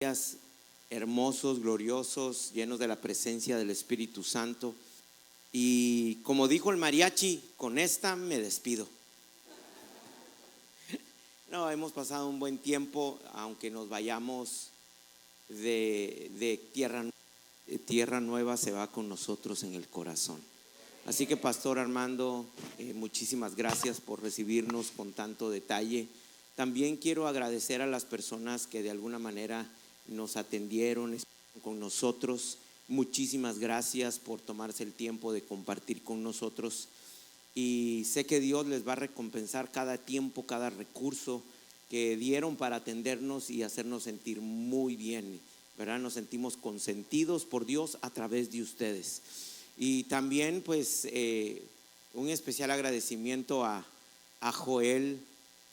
días hermosos, gloriosos, llenos de la presencia del Espíritu Santo. Y como dijo el mariachi, con esta me despido. No, hemos pasado un buen tiempo, aunque nos vayamos de tierra nueva, se va con nosotros en el corazón. Así que Pastor Armando, muchísimas gracias por recibirnos con tanto detalle. También quiero agradecer a las personas que de alguna manera nos atendieron con nosotros. Muchísimas gracias por tomarse el tiempo de compartir con nosotros. Y sé que Dios les va a recompensar cada tiempo, cada recurso que dieron para atendernos y hacernos sentir muy bien, ¿verdad? Nos sentimos consentidos por Dios a través de ustedes. Y también pues un especial agradecimiento a Joel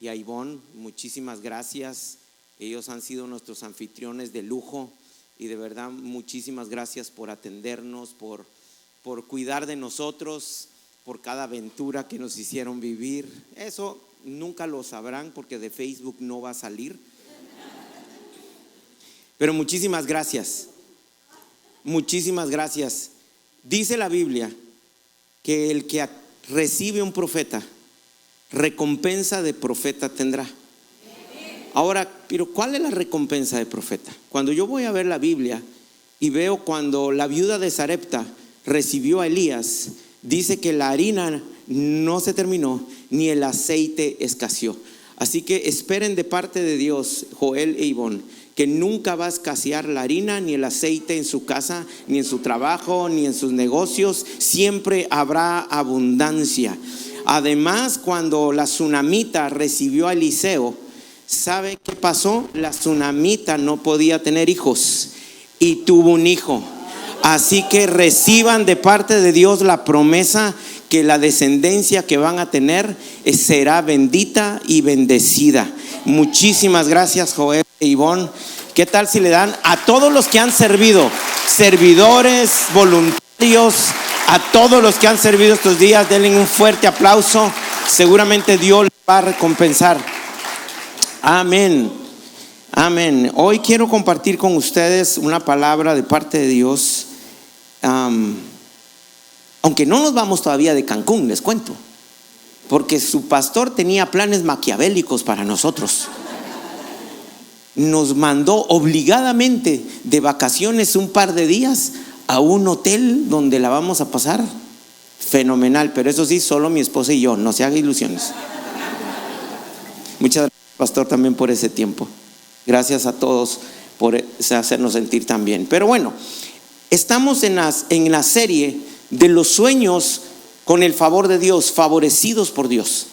y a Ivonne. Muchísimas gracias. Ellos han sido nuestros anfitriones de lujo y de verdad muchísimas gracias por atendernos, por cuidar de nosotros, por cada aventura que nos hicieron vivir. Eso nunca lo sabrán porque de Facebook no va a salir. Pero muchísimas gracias. Muchísimas gracias. Dice la Biblia que el que recibe un profeta, recompensa de profeta tendrá. Ahora, pero ¿cuál es la recompensa de profeta? Cuando yo voy a ver la Biblia y veo cuando la viuda de Sarepta recibió a Elías, dice que la harina no se terminó ni el aceite escaseó. Así que esperen de parte de Dios, Joel e Ivonne, que nunca va a escasear la harina ni el aceite en su casa, ni en su trabajo, ni en sus negocios. Siempre habrá abundancia. Además, cuando la tsunamita recibió a Eliseo, ¿sabe qué pasó? La tsunamita no podía tener hijos y tuvo un hijo. Así que reciban de parte de Dios la promesa que la descendencia que van a tener será bendita y bendecida. Muchísimas gracias, Joel e Ivonne. ¿Qué tal si le dan a todos los que han servido, servidores, voluntarios, a todos los que han servido estos días? Denle un fuerte aplauso. Seguramente Dios les va a recompensar. Amén. Amén. Hoy quiero compartir con ustedes una palabra de parte de Dios. Aunque no nos vamos todavía de Cancún, les cuento, porque su pastor tenía planes maquiavélicos para nosotros. Nos mandó obligadamente de vacaciones un par de días a un hotel donde la vamos a pasar fenomenal, pero eso sí, solo mi esposa y yo, no se haga ilusiones. Muchas gracias, pastor, también por ese tiempo. Gracias a todos por hacernos sentir tan bien. Pero bueno, estamos en la serie de los sueños con el favor de Dios, favorecidos por Dios.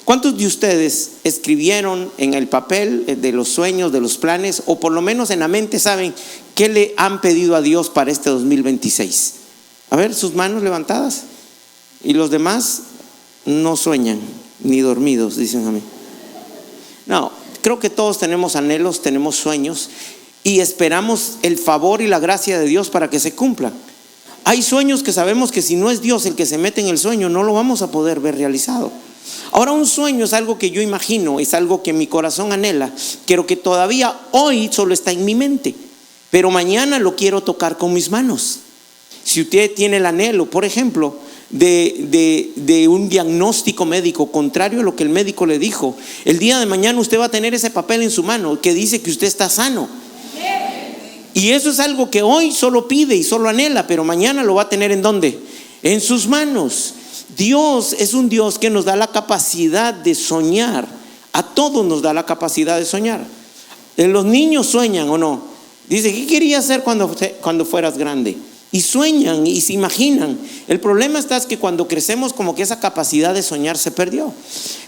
¿Cuántos de ustedes escribieron en el papel de los sueños, de los planes, o por lo menos en la mente saben qué le han pedido a Dios para este 2026? A ver, sus manos levantadas. Y los demás no sueñan, ni dormidos, dicen a mí. No, creo que todos tenemos anhelos, tenemos sueños y esperamos el favor y la gracia de Dios para que se cumplan. Hay sueños que sabemos que si no es Dios el que se mete en el sueño, no lo vamos a poder ver realizado. Ahora, un sueño es algo que yo imagino, es algo que mi corazón anhela, pero que todavía hoy solo está en mi mente, pero mañana lo quiero tocar con mis manos. Si usted tiene el anhelo, por ejemplo, de un diagnóstico médico contrario a lo que el médico le dijo, el día de mañana usted va a tener ese papel en su mano que dice que usted está sano. Y eso es algo que hoy solo pide y solo anhela, pero mañana lo va a tener ¿en dónde? En sus manos. Dios es un Dios que nos da la capacidad de soñar. A todos nos da la capacidad de soñar. Los niños sueñan, ¿o no? Dice, ¿qué querías hacer cuando fueras grande? Y sueñan y se imaginan. El problema es que cuando crecemos, como que esa capacidad de soñar se perdió.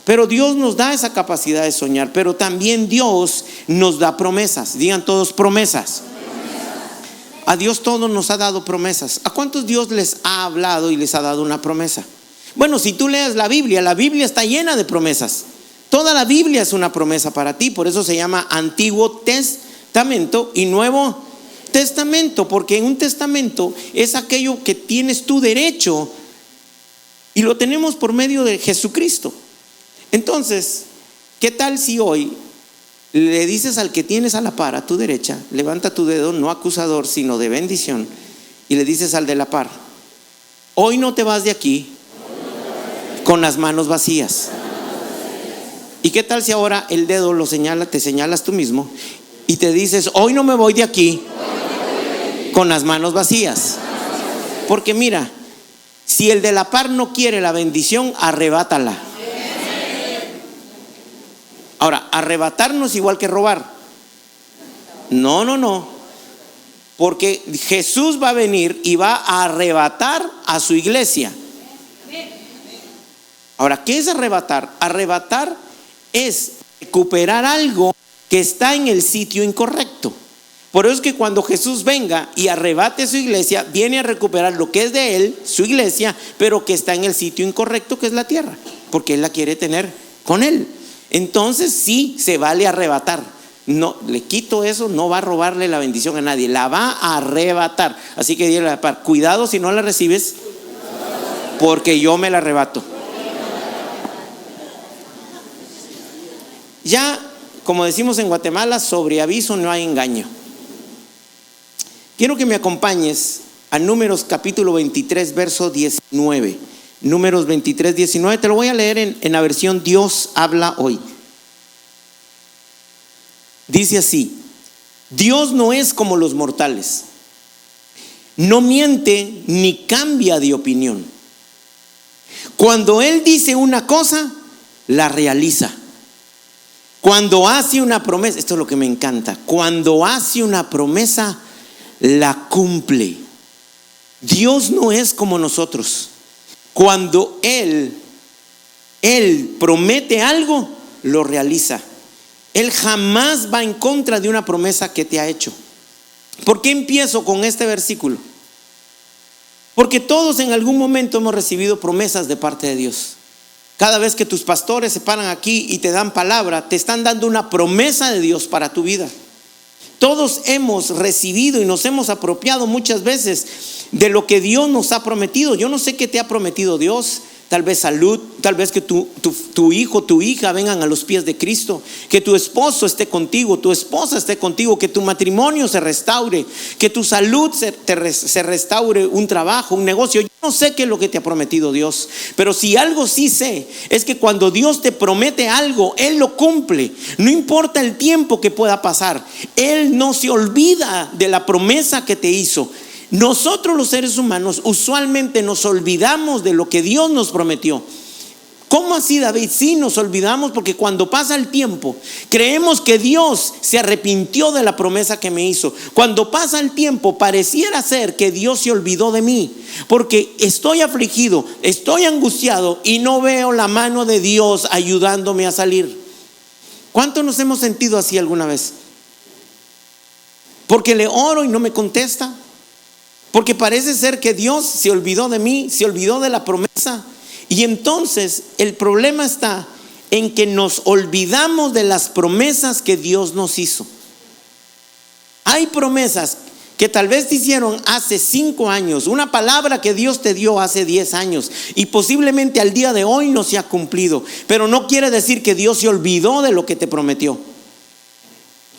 Pero Dios nos da esa capacidad de soñar. Pero también Dios nos da promesas. Digan todos promesas. A Dios todos nos ha dado promesas. ¿A cuántos Dios les ha hablado y les ha dado una promesa? Bueno, si tú lees la Biblia está llena de promesas. Toda la Biblia es una promesa para ti. Por eso se llama Antiguo Testamento y Nuevo Testamento, porque en un testamento es aquello que tienes tu derecho y lo tenemos por medio de Jesucristo. Entonces, ¿qué tal si hoy le dices al que tienes a la par, a tu derecha, levanta tu dedo, no acusador, sino de bendición, y le dices al de la par: hoy no te vas de aquí con las manos vacías. ¿Y qué tal si ahora el dedo lo señala, te señalas tú mismo y te dices: hoy no me voy de aquí con las manos vacías? Porque mira, si el de la par no quiere la bendición, arrebátala. Ahora, arrebatar no es igual que robar. No. Porque Jesús va a venir y va a arrebatar a su iglesia. Ahora, ¿qué es arrebatar? Arrebatar es recuperar algo que está en el sitio incorrecto. Por eso es que cuando Jesús venga y arrebate su iglesia, viene a recuperar lo que es de él, su iglesia, pero que está en el sitio incorrecto, que es la tierra, porque él la quiere tener con él. Entonces sí se vale arrebatar. No, le quito eso, no va a robarle la bendición a nadie, la va a arrebatar. Así que dile a la par: cuidado si no la recibes, porque yo me la arrebato. Ya, como decimos en Guatemala, sobre aviso no hay engaño. Quiero que me acompañes a Números capítulo 23, verso 19. Números 23, 19, te lo voy a leer en la versión Dios habla hoy. Dice así: Dios no es como los mortales, no miente ni cambia de opinión. Cuando Él dice una cosa, la realiza. Cuando hace una promesa, esto es lo que me encanta, cuando hace una promesa, la cumple. Dios no es como nosotros. Cuando Él promete algo, lo realiza. Él jamás va en contra de una promesa que te ha hecho. ¿Por qué empiezo con este versículo? Porque todos en algún momento hemos recibido promesas de parte de Dios. Cada vez que tus pastores se paran aquí y te dan palabra, te están dando una promesa de Dios para tu vida. Todos hemos recibido y nos hemos apropiado muchas veces de lo que Dios nos ha prometido. Yo no sé qué te ha prometido Dios. Tal vez salud, tal vez que tu hijo, tu hija vengan a los pies de Cristo, que tu esposo esté contigo, tu esposa esté contigo, que tu matrimonio se restaure, que tu salud se restaure, un trabajo, un negocio. Yo no sé qué es lo que te ha prometido Dios, pero si algo sí sé, es que cuando Dios te promete algo, Él lo cumple. No importa el tiempo que pueda pasar, Él no se olvida de la promesa que te hizo. Nosotros los seres humanos usualmente nos olvidamos de lo que Dios nos prometió. ¿Cómo así, David? Sí, nos olvidamos porque cuando pasa el tiempo creemos que Dios se arrepintió de la promesa que me hizo. Cuando pasa el tiempo pareciera ser que Dios se olvidó de mí, porque estoy afligido, estoy angustiado y no veo la mano de Dios ayudándome a salir. ¿Cuántos nos hemos sentido así alguna vez? Porque le oro y no me contesta. Porque parece ser que Dios se olvidó de mí, se olvidó de la promesa. Y entonces el problema está en que nos olvidamos de las promesas que Dios nos hizo. Hay promesas que tal vez te hicieron hace 5 años, una palabra que Dios te dio hace 10 años y posiblemente al día de hoy no se ha cumplido. Pero no quiere decir que Dios se olvidó de lo que te prometió.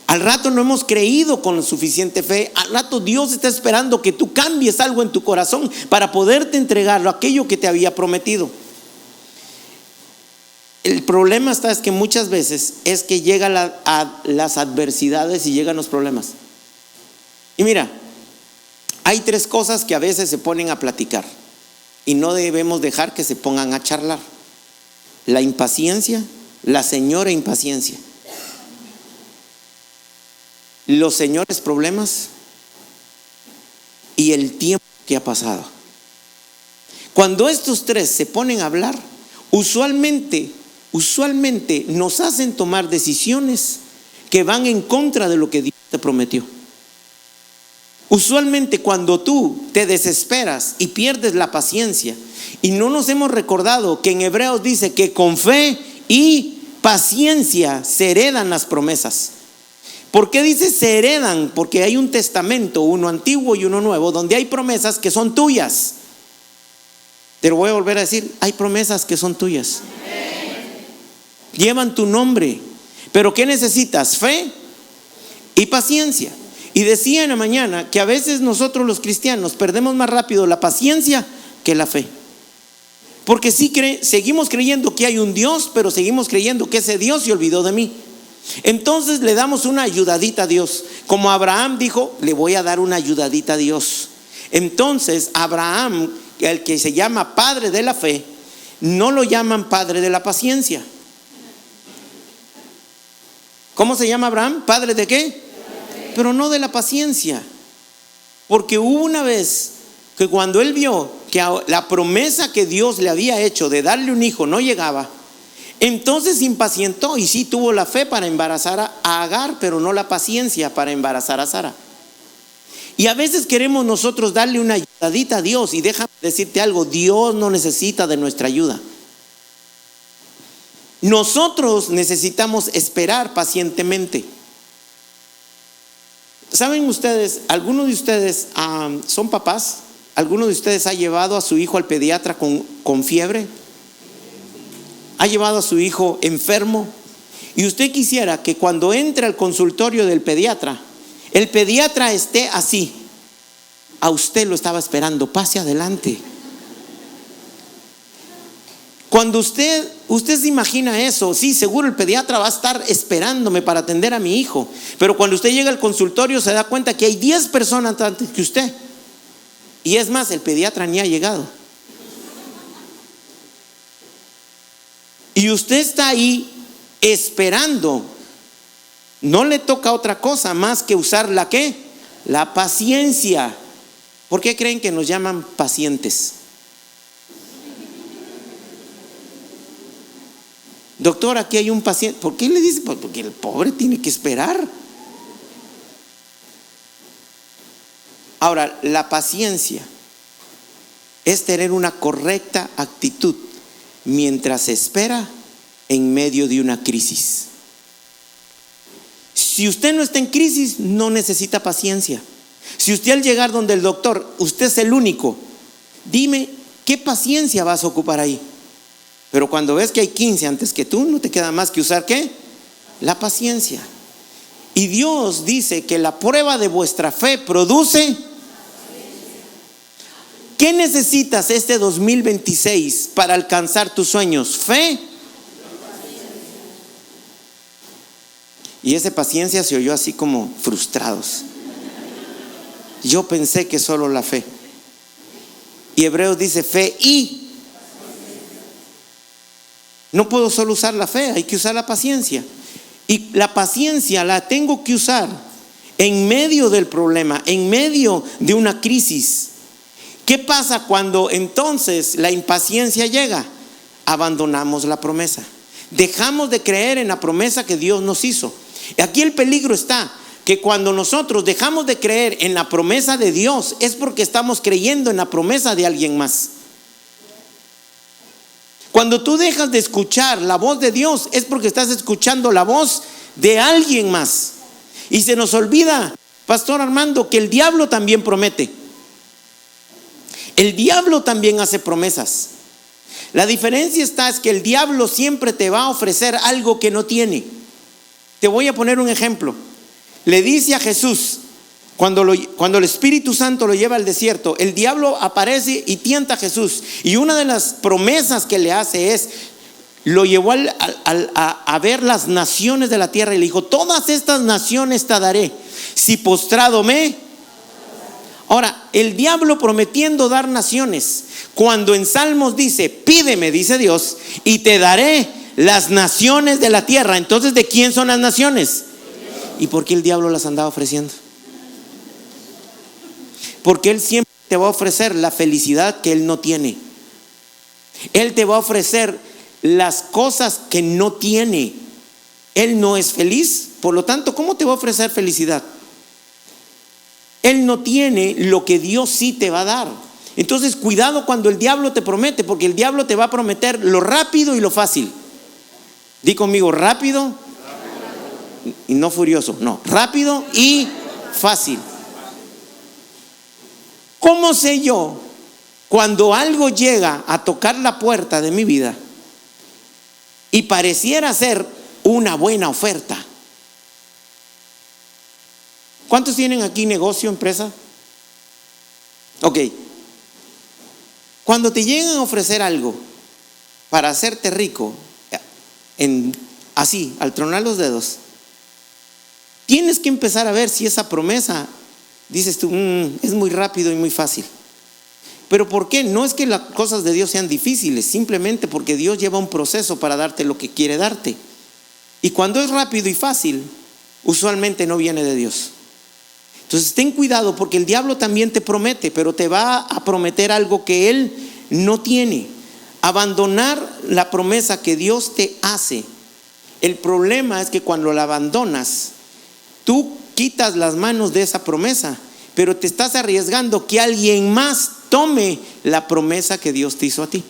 Al rato no hemos creído con suficiente fe. Al rato Dios está esperando que tú cambies algo en tu corazón para poderte entregarlo, aquello que te había prometido. El problema es que muchas veces es que llegan las adversidades y llegan los problemas. Y mira, hay 3 cosas que a veces se ponen a platicar y no debemos dejar que se pongan a charlar: la impaciencia, la señora impaciencia, los señores problemas y el tiempo que ha pasado. Cuando estos 3 se ponen a hablar, usualmente nos hacen tomar decisiones que van en contra de lo que Dios te prometió. Usualmente cuando tú te desesperas y pierdes la paciencia, y no nos hemos recordado que en Hebreos dice que con fe y paciencia se heredan las promesas. ¿Por qué dice se heredan? Porque hay un testamento, uno antiguo y uno nuevo, donde hay promesas que son tuyas. Te lo voy a volver a decir: hay promesas que son tuyas. Llevan tu nombre. Pero ¿qué necesitas? Fe y paciencia. Y decía en la mañana que a veces nosotros los cristianos perdemos más rápido la paciencia que la fe. Porque sí seguimos creyendo que hay un Dios, pero seguimos creyendo que ese Dios se olvidó de mí. Entonces le damos una ayudadita a Dios. Como Abraham dijo, le voy a dar una ayudadita a Dios. Entonces Abraham, el que se llama padre de la fe, no lo llaman padre de la paciencia. ¿Cómo se llama Abraham? ¿Padre de qué? Pero no de la paciencia. Porque hubo una vez que cuando él vio que la promesa que Dios le había hecho de darle un hijo no llegaba, entonces se impacientó y sí tuvo la fe para embarazar a Agar, pero no la paciencia para embarazar a Sara. Y a veces queremos nosotros darle una ayudadita a Dios, y déjame decirte algo, Dios no necesita de nuestra ayuda. Nosotros necesitamos esperar pacientemente. ¿Saben ustedes, algunos de ustedes son papás? ¿Alguno de ustedes ha llevado a su hijo al pediatra con fiebre? ¿Ha llevado a su hijo enfermo? Y usted quisiera que cuando entre al consultorio del pediatra, el pediatra esté así. A usted lo estaba esperando, pase adelante. Cuando usted se imagina eso, sí, seguro el pediatra va a estar esperándome para atender a mi hijo. Pero cuando usted llega al consultorio se da cuenta que hay 10 personas antes que usted. Y es más, el pediatra ni ha llegado. Y usted está ahí esperando. No le toca otra cosa más que usar la ¿qué? La paciencia. ¿Por qué creen que nos llaman pacientes? Doctor, aquí hay un paciente. ¿Por qué le dice? Porque el pobre tiene que esperar. Ahora, la paciencia es tener una correcta actitud mientras se espera en medio de una crisis. Si usted no está en crisis, no necesita paciencia. Si usted al llegar donde el doctor, usted es el único, dime, ¿qué paciencia vas a ocupar ahí? Pero cuando ves que hay 15 antes que tú, no te queda más que usar ¿qué? La paciencia. Y Dios dice que la prueba de vuestra fe produce. ¿Qué necesitas este 2026 para alcanzar tus sueños? Fe. Y esa paciencia se oyó así como frustrados. Yo pensé que solo la fe. Y Hebreos dice fe y. No puedo solo usar la fe, hay que usar la paciencia. Y la paciencia la tengo que usar en medio del problema, en medio de una crisis. ¿Qué pasa cuando entonces la impaciencia llega? Abandonamos la promesa. Dejamos de creer en la promesa que Dios nos hizo. Aquí el peligro está que cuando nosotros dejamos de creer en la promesa de Dios es porque estamos creyendo en la promesa de alguien más. Cuando tú dejas de escuchar la voz de Dios es porque estás escuchando la voz de alguien más. Y se nos olvida, Pastor Armando, que el diablo también promete. El diablo también hace promesas. La diferencia es que el diablo siempre te va a ofrecer algo que no tiene. Te voy a poner un ejemplo. Le dice a Jesús, cuando el Espíritu Santo lo lleva al desierto, el diablo aparece y tienta a Jesús. Y una de las promesas que le hace es, lo llevó a ver las naciones de la tierra y le dijo, todas estas naciones te daré, si postrado me. Ahora, el diablo prometiendo dar naciones, cuando en Salmos dice, pídeme, dice Dios, y te daré las naciones de la tierra. Entonces, ¿de quién son las naciones? ¿Y por qué el diablo las andaba ofreciendo? Porque él siempre te va a ofrecer la felicidad que él no tiene. Él te va a ofrecer las cosas que no tiene. Él no es feliz, por lo tanto, ¿cómo te va a ofrecer felicidad? Él no tiene lo que Dios sí te va a dar. Entonces, cuidado cuando el diablo te promete, porque el diablo te va a prometer lo rápido y lo fácil. Di conmigo, rápido y no furioso, no, rápido y fácil. ¿Cómo sé yo cuando algo llega a tocar la puerta de mi vida y pareciera ser una buena oferta. ¿Cuántos tienen aquí negocio, empresa? Ok. Cuando te llegan a ofrecer algo para hacerte rico, así, al tronar los dedos, tienes que empezar a ver si esa promesa, dices tú, es muy rápido y muy fácil. Pero ¿por qué? No es que las cosas de Dios sean difíciles, simplemente porque Dios lleva un proceso para darte lo que quiere darte. Y cuando es rápido y fácil, usualmente no viene de Dios. Entonces ten cuidado, porque el diablo también te promete, pero te va a prometer algo que él no tiene. Abandonar la promesa que Dios te hace. El problema es que cuando la abandonas, tú quitas las manos de esa promesa, pero te estás arriesgando que alguien más tome la promesa que Dios te hizo a ti.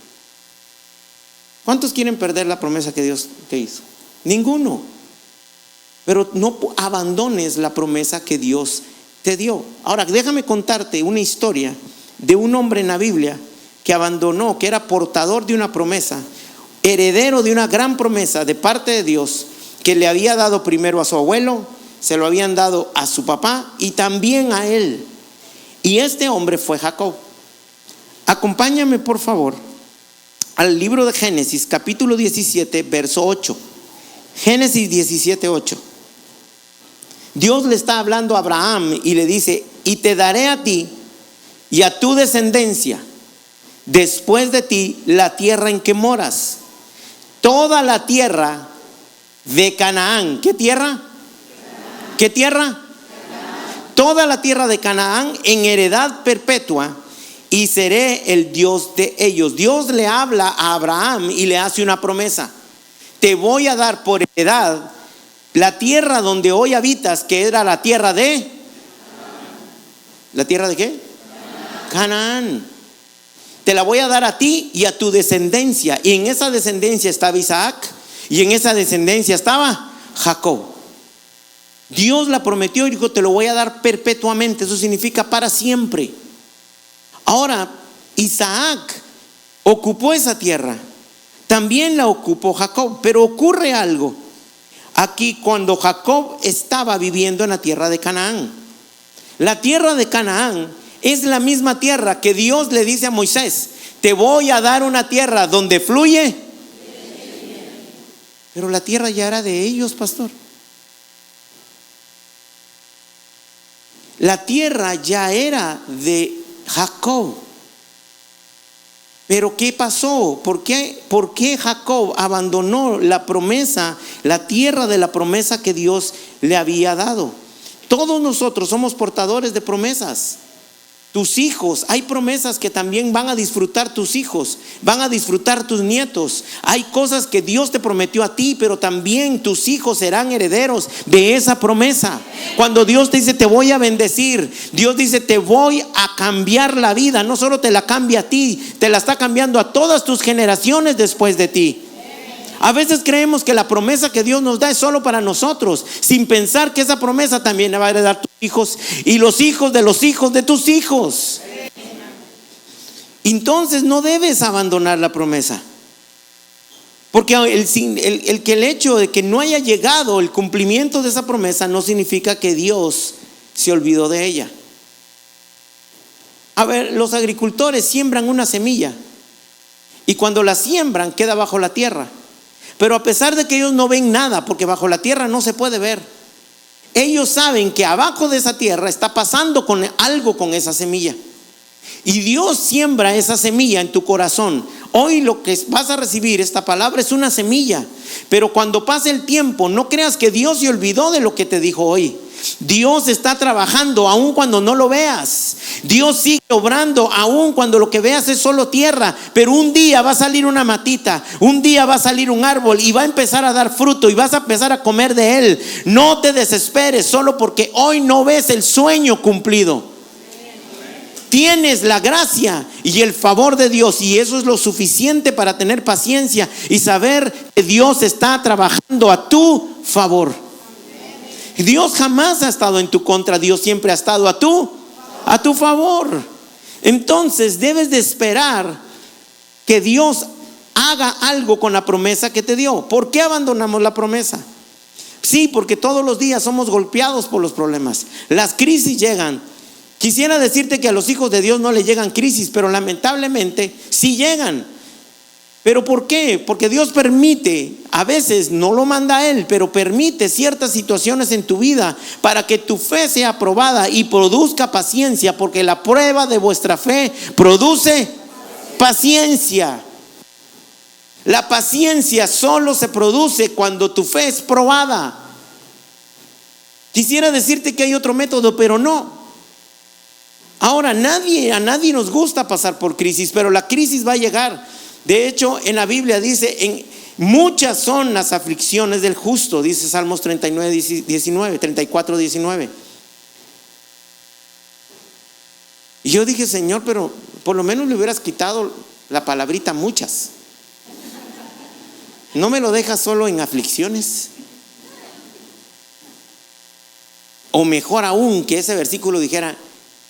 ¿Cuántos quieren perder la promesa que Dios te hizo? Ninguno. Pero no abandones la promesa que Dios te dio. Ahora, déjame contarte una historia de un hombre en la Biblia que abandonó, que era portador de una promesa, heredero de una gran promesa de parte de Dios, que le había dado primero a su abuelo, se lo habían dado a su papá y también a él. Y este hombre fue Jacob. Acompáñame por favor al libro de Génesis, capítulo 17, verso 8. Génesis 17, 8. Dios le está hablando a Abraham y le dice: y te daré a ti y a tu descendencia después de ti la tierra en que moras, toda la tierra de Canaán. ¿Qué tierra? ¿Qué tierra? Toda la tierra de Canaán en heredad perpetua, y seré el Dios de ellos. Dios le habla a Abraham y le hace una promesa: te voy a dar por heredad la tierra donde hoy habitas, que era la tierra de... ¿La tierra de qué? Canaán. Te la voy a dar a ti y a tu descendencia. Y en esa descendencia estaba Isaac, y en esa descendencia estaba Jacob. Dios la prometió y dijo: te lo voy a dar perpetuamente. Eso significa para siempre. Ahora, Isaac ocupó esa tierra, también la ocupó Jacob, pero ocurre algo aquí cuando Jacob estaba viviendo en la tierra de Canaán. La tierra de Canaán es la misma tierra que Dios le dice a Moisés: te voy a dar una tierra donde fluye. Pero la tierra ya era de ellos, pastor. La tierra ya era de Jacob. Pero ¿qué pasó? ¿Por qué Jacob abandonó la promesa, la tierra de la promesa que Dios le había dado? Todos nosotros somos portadores de promesas. Tus hijos, hay promesas que también van a disfrutar tus hijos, van a disfrutar tus nietos. Hay cosas que Dios te prometió a ti, pero también tus hijos serán herederos de esa promesa. Cuando Dios te dice: te voy a bendecir, Dios dice: te voy a cambiar la vida. No solo te la cambia a ti, te la está cambiando a todas tus generaciones después de ti. A veces creemos que la promesa que Dios nos da es solo para nosotros, sin pensar que esa promesa también la va a heredar tus hijos y los hijos de los hijos de tus hijos. Entonces no debes abandonar la promesa, porque el hecho de que no haya llegado el cumplimiento de esa promesa no significa que Dios se olvidó de ella. A ver, los agricultores siembran una semilla y cuando la siembran queda bajo la tierra. Pero a pesar de que ellos no ven nada, porque bajo la tierra no se puede ver, ellos saben que abajo de esa tierra está pasando algo con esa semilla. Y Dios siembra esa semilla en tu corazón. Hoy lo que vas a recibir, esta palabra, es una semilla. Pero cuando pase el tiempo, no creas que Dios se olvidó de lo que te dijo hoy. Dios está trabajando aun cuando no lo veas. Dios sigue obrando aun cuando lo que veas es solo tierra. Pero un día va a salir una matita, un día va a salir un árbol y va a empezar a dar fruto y vas a empezar a comer de él. No te desesperes solo porque hoy no ves el sueño cumplido. Tienes la gracia y el favor de Dios, y eso es lo suficiente para tener paciencia y saber que Dios está trabajando a tu favor. Dios jamás ha estado en tu contra, Dios siempre ha estado a tu favor. Entonces debes de esperar que Dios haga algo con la promesa que te dio. ¿Por qué abandonamos la promesa? Sí, porque todos los días somos golpeados por los problemas. Las crisis llegan. Quisiera decirte que a los hijos de Dios no le llegan crisis, pero lamentablemente sí llegan. ¿Pero por qué? Porque Dios permite, a veces no lo manda Él, pero permite ciertas situaciones en tu vida para que tu fe sea probada y produzca paciencia, porque la prueba de vuestra fe produce paciencia. La paciencia solo se produce cuando tu fe es probada. Quisiera decirte que hay otro método, pero no. Ahora, a nadie nos gusta pasar por crisis, pero la crisis va a llegar. De hecho, en la Biblia dice, muchas son las aflicciones del justo, dice Salmos 34, 19. Y yo dije, Señor, pero por lo menos le hubieras quitado la palabrita muchas. No me lo dejas solo en aflicciones. O mejor aún, que ese versículo dijera,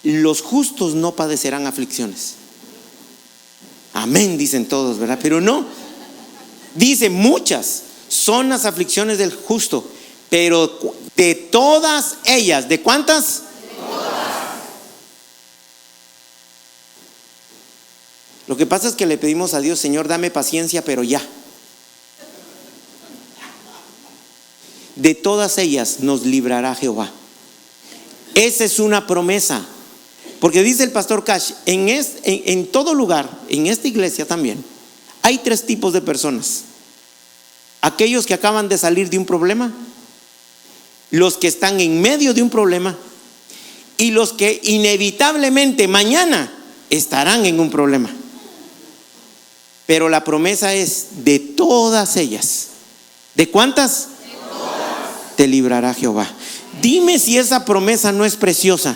los justos no padecerán aflicciones. Amén, dicen todos, ¿verdad? Pero no. Dice, muchas son las aflicciones del justo, pero de todas ellas, ¿de cuántas? De todas. Lo que pasa es que le pedimos a Dios, Señor, dame paciencia, pero ya. De todas ellas nos librará Jehová. Esa es una promesa. Porque dice el pastor Cash, en todo lugar, en esta iglesia también, hay 3 tipos de personas. Aquellos que acaban de salir de un problema, los que están en medio de un problema y los que inevitablemente mañana estarán en un problema. Pero la promesa es de todas ellas. ¿De cuántas? De todas. Te librará Jehová. Dime si esa promesa no es preciosa.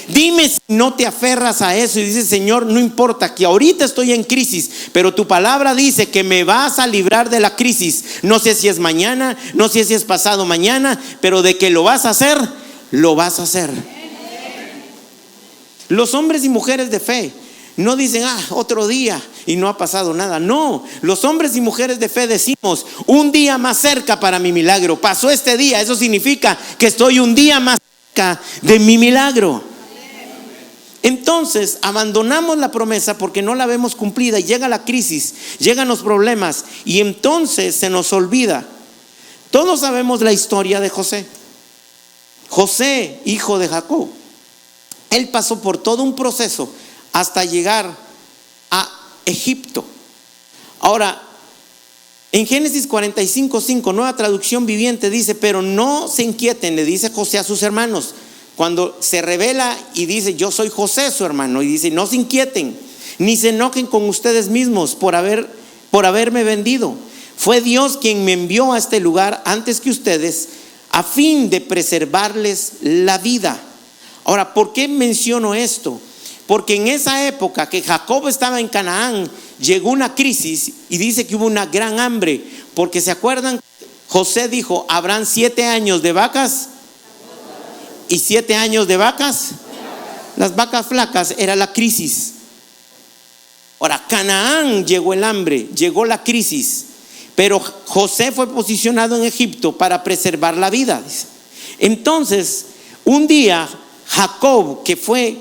Dime si no te aferras a eso y dices, Señor, no importa que ahorita estoy en crisis, pero tu palabra dice que me vas a librar de la crisis. No sé si es mañana, no sé si es pasado mañana, pero de que lo vas a hacer, lo vas a hacer. Los hombres y mujeres de fe no dicen, otro día y no ha pasado nada. No, los hombres y mujeres de fe decimos, un día más cerca para mi milagro. Pasó este día, eso significa que estoy un día más cerca de mi milagro. Entonces abandonamos la promesa porque no la vemos cumplida y llega la crisis, llegan los problemas y entonces se nos olvida. Todos sabemos la historia de José. José, hijo de Jacob, él pasó por todo un proceso hasta llegar a Egipto. Ahora, en Génesis 45:5, Nueva Traducción Viviente dice, pero no se inquieten, le dice José a sus hermanos. Cuando se revela y dice, yo soy José su hermano, y dice, no se inquieten, ni se enojen con ustedes mismos por haberme vendido. Fue Dios quien me envió a este lugar antes que ustedes, a fin de preservarles la vida. Ahora, ¿por qué menciono esto? Porque en esa época que Jacob estaba en Canaán, llegó una crisis y dice que hubo una gran hambre. Porque se acuerdan, José dijo, habrán 7 años de vacas y 7 años de vacas. Las vacas flacas era la crisis. Ahora, Canaán llegó el hambre, llegó la crisis, pero José fue posicionado en Egipto para preservar la vida. Entonces, un día Jacob, que fue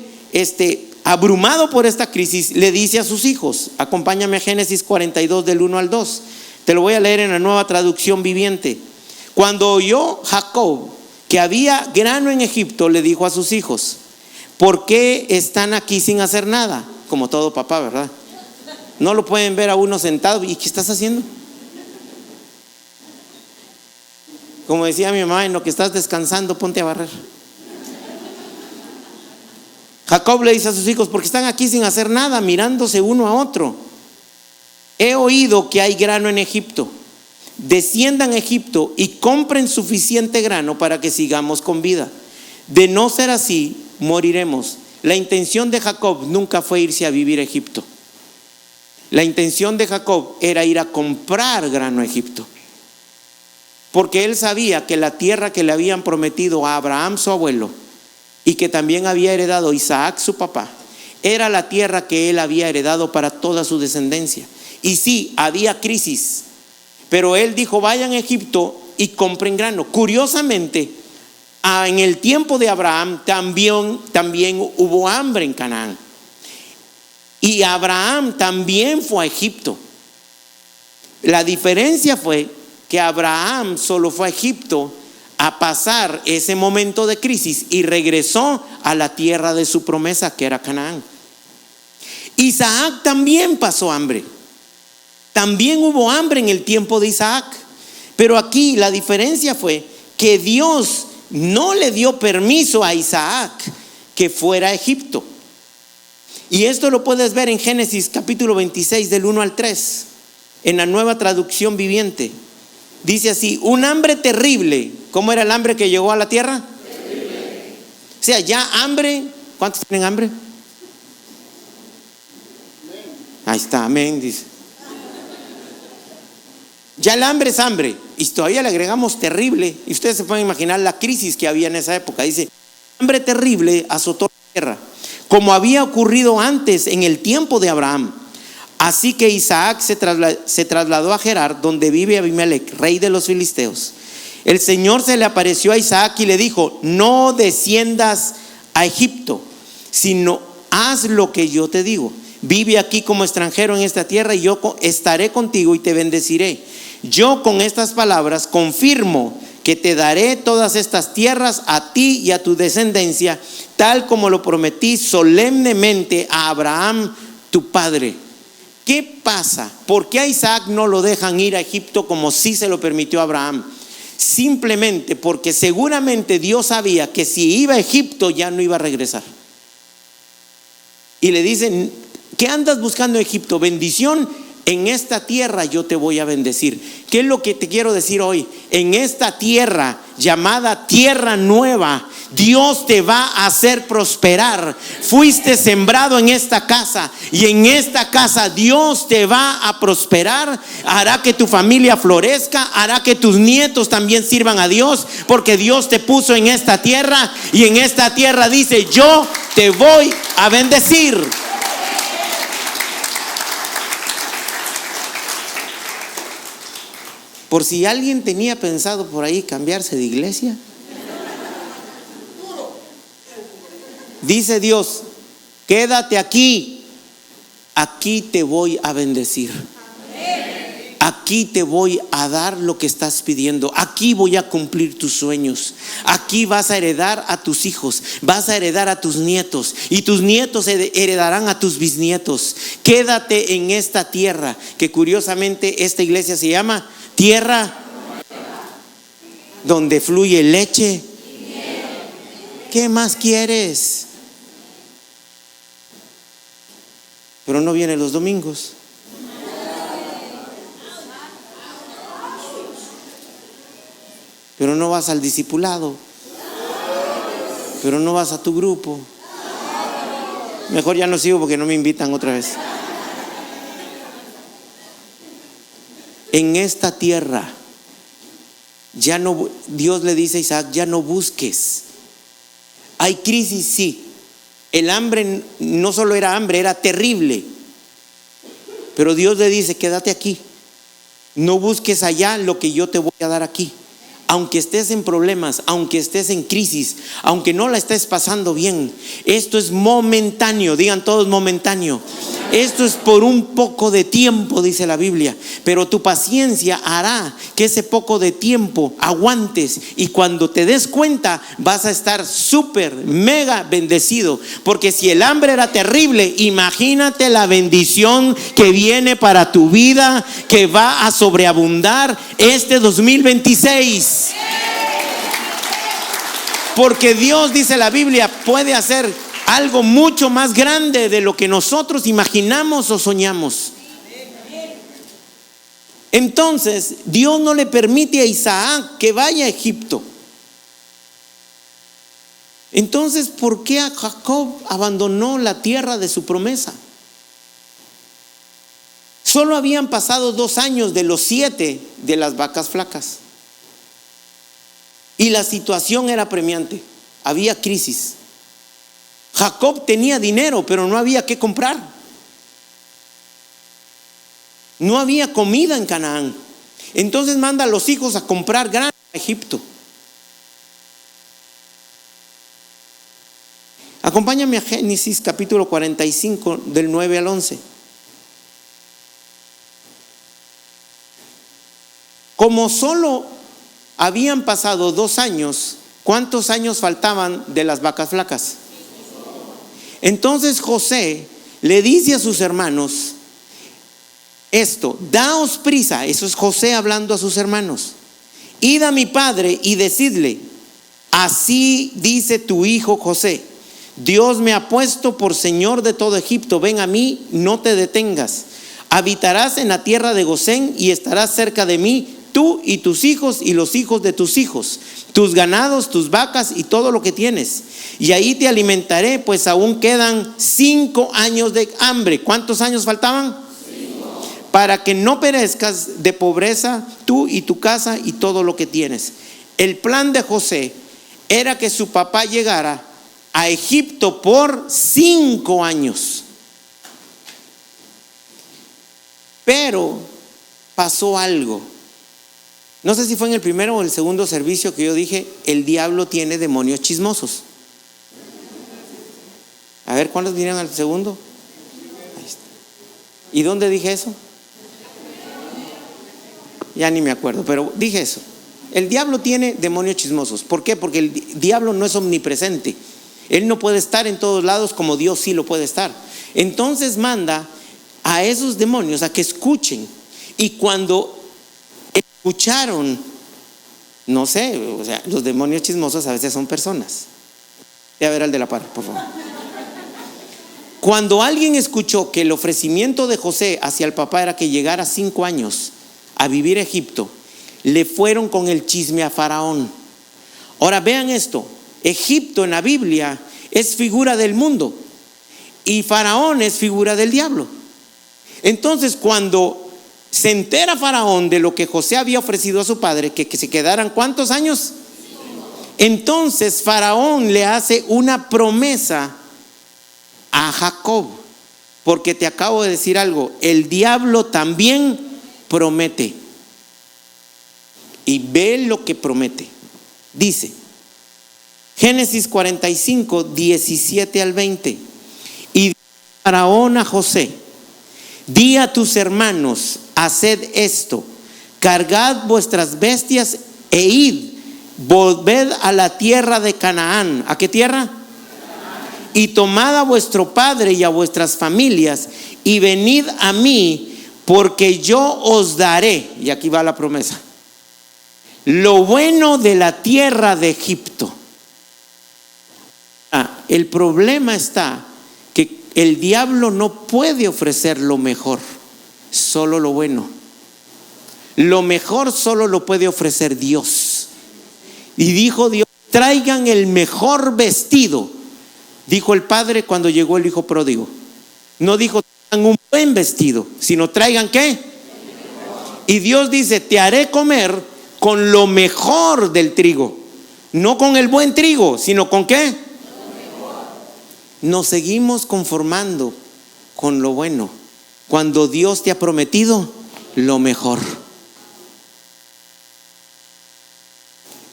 abrumado por esta crisis, le dice a sus hijos, acompáñame a Génesis 42 del 1 al 2. Te lo voy a leer en la Nueva Traducción Viviente. Cuando oyó Jacob que había grano en Egipto, le dijo a sus hijos, ¿por qué están aquí sin hacer nada? Como todo papá, ¿verdad? No lo pueden ver a uno sentado. ¿Y qué estás haciendo? Como decía mi mamá, en lo que estás descansando, ponte a barrer. Jacob le dice a sus hijos, porque están aquí sin hacer nada, mirándose uno a otro. He oído que hay grano en Egipto. Desciendan a Egipto y compren suficiente grano para que sigamos con vida. De no ser así, moriremos. La intención de Jacob nunca fue irse a vivir a Egipto. La intención de Jacob era ir a comprar grano a Egipto, porque él sabía que la tierra que le habían prometido a Abraham su abuelo y que también había heredado Isaac su papá, era la tierra que él había heredado para toda su descendencia. Y sí, había crisis, pero él dijo, vayan a Egipto y compren grano. Curiosamente, en el tiempo de Abraham también hubo hambre en Canaán. Y Abraham también fue a Egipto. La diferencia fue que Abraham solo fue a Egipto a pasar ese momento de crisis y regresó a la tierra de su promesa, que era Canaán. Isaac también pasó hambre. También hubo hambre en el tiempo de Isaac. Pero aquí la diferencia fue que Dios no le dio permiso a Isaac que fuera a Egipto. Y esto lo puedes ver en Génesis capítulo 26 del 1 al 3, en la Nueva Traducción Viviente. Dice así: un hambre terrible. ¿Cómo era el hambre que llegó a la tierra? Terrible. O sea, ya hambre. ¿Cuántos tienen hambre? Ahí está, amén, dice. Ya el hambre es hambre. Y todavía le agregamos terrible. Y ustedes se pueden imaginar la crisis que había en esa época. Dice: hambre terrible azotó la tierra, como había ocurrido antes en el tiempo de Abraham. Así que Isaac se trasladó a Gerar, donde vive Abimelec, rey de los filisteos. El Señor se le apareció a Isaac y le dijo: no desciendas a Egipto, sino haz lo que yo te digo. Vive aquí como extranjero en esta tierra y yo estaré contigo y te bendeciré. Yo con estas palabras confirmo que te daré todas estas tierras a ti y a tu descendencia, tal como lo prometí solemnemente a Abraham tu padre. ¿Qué pasa? ¿Por qué a Isaac no lo dejan ir a Egipto como sí se lo permitió a Abraham? Simplemente porque seguramente Dios sabía que si iba a Egipto ya no iba a regresar. Y le dicen: ¿qué andas buscando en Egipto? Bendición. En esta tierra yo te voy a bendecir. ¿Qué es lo que te quiero decir hoy? En esta tierra llamada tierra nueva, Dios te va a hacer prosperar. Fuiste sembrado en esta casa y en esta casa Dios te va a prosperar. Hará que tu familia florezca, hará que tus nietos también sirvan a Dios, porque Dios te puso en esta tierra y en esta tierra dice: yo te voy a bendecir. Por si alguien tenía pensado por ahí cambiarse de iglesia, dice Dios: quédate aquí, aquí te voy a bendecir. Aquí te voy a dar lo que estás pidiendo. Aquí voy a cumplir tus sueños. Aquí vas a heredar a tus hijos, vas a heredar a tus nietos, y tus nietos heredarán a tus bisnietos. Quédate en esta tierra, que curiosamente esta iglesia se llama tierra donde fluye leche. ¿Qué más quieres? Pero no viene los domingos. Pero no vas al discipulado. Pero no vas a tu grupo. Mejor ya no sigo porque no me invitan otra vez. En esta tierra ya no, Dios le dice a Isaac: ya no busques. Hay crisis, sí. El hambre no solo era hambre, era terrible. Pero Dios le dice: quédate aquí. No busques allá lo que yo te voy a dar aquí. Aunque estés en problemas, aunque estés en crisis, aunque no la estés pasando bien, esto es momentáneo. Digan todos: momentáneo. Esto es por un poco de tiempo, dice la Biblia, pero tu paciencia hará que ese poco de tiempo aguantes, y cuando te des cuenta vas a estar súper mega bendecido. Porque si el hambre era terrible, imagínate la bendición que viene para tu vida, que va a sobreabundar este 2026. Porque Dios, dice la Biblia, puede hacer algo mucho más grande de lo que nosotros imaginamos o soñamos. Entonces, Dios no le permite a Isaac que vaya a Egipto. Entonces, ¿por qué a Jacob abandonó la tierra de su promesa? Solo habían pasado 2 años de los 7 de las vacas flacas. Y la situación era apremiante. Había crisis. Jacob tenía dinero, pero no había qué comprar. No había comida en Canaán. Entonces manda a los hijos a comprar grano a Egipto. Acompáñame a Génesis capítulo 45 del 9 al 11. Como solo habían pasado 2 años, ¿cuántos años faltaban de las vacas flacas? Entonces José le dice a sus hermanos esto: daos prisa, eso es José hablando a sus hermanos, id a mi padre y decidle: así dice tu hijo José, Dios me ha puesto por señor de todo Egipto, ven a mí, no te detengas, habitarás en la tierra de Gosén y estarás cerca de mí, tú y tus hijos y los hijos de tus hijos, tus ganados, tus vacas y todo lo que tienes, y ahí te alimentaré, pues aún quedan 5 años de hambre. ¿Cuántos años faltaban? 5. Para que no perezcas de pobreza tú y tu casa y todo lo que tienes. El plan de José era que su papá llegara a Egipto por 5 años. Pero pasó algo. No sé si fue en el primero o el segundo servicio que yo dije: el diablo tiene demonios chismosos. A ver, ¿cuántos vinieron al segundo? Ahí está. ¿Y dónde dije eso? Ya ni me acuerdo, pero dije eso. El diablo tiene demonios chismosos. ¿Por qué? Porque el diablo no es omnipresente. Él no puede estar en todos lados como Dios sí lo puede estar. Entonces manda a esos demonios a que escuchen. Y cuando escucharon, no sé, o sea, los demonios chismosos a veces son personas. Ve a ver al de la par, por favor. Cuando alguien escuchó que el ofrecimiento de José hacia el papá era que llegara 5 años a vivir a Egipto, le fueron con el chisme a Faraón. Ahora vean esto: Egipto en la Biblia es figura del mundo y Faraón es figura del diablo. Entonces, cuando se entera Faraón de lo que José había ofrecido a su padre, que se quedaran ¿cuántos años? Entonces Faraón le hace una promesa a Jacob, porque te acabo de decir algo: el diablo también promete. Y ve lo que promete. Dice Génesis 45, 17 al 20. Y Faraón a José: di a tus hermanos, haced esto, cargad vuestras bestias e id, volved a la tierra de Canaán. ¿A qué tierra? Y tomad a vuestro padre y a vuestras familias y venid a mí, porque yo os daré, y aquí va la promesa, lo bueno de la tierra de Egipto. El problema está que el diablo no puede ofrecer lo mejor, solo lo bueno. Lo mejor solo lo puede ofrecer Dios. Y dijo Dios: traigan el mejor vestido. Dijo el padre cuando llegó el hijo pródigo. No dijo traigan un buen vestido, sino traigan ¿qué? Y Dios dice: te haré comer con lo mejor del trigo. No con el buen trigo, sino con ¿qué? Nos seguimos conformando con lo bueno, cuando Dios te ha prometido lo mejor.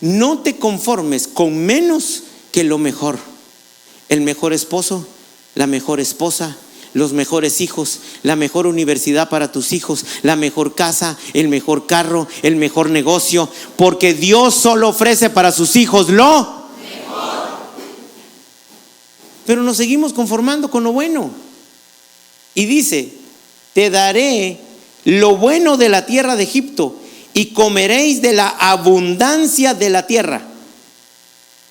No te conformes con menos que lo mejor. El mejor esposo, la mejor esposa, los mejores hijos, la mejor universidad para tus hijos, la mejor casa, el mejor carro, el mejor negocio, porque Dios solo ofrece para sus hijos lo mejor. Pero nos seguimos conformando con lo bueno. Y dice: te daré lo bueno de la tierra de Egipto y comeréis de la abundancia de la tierra.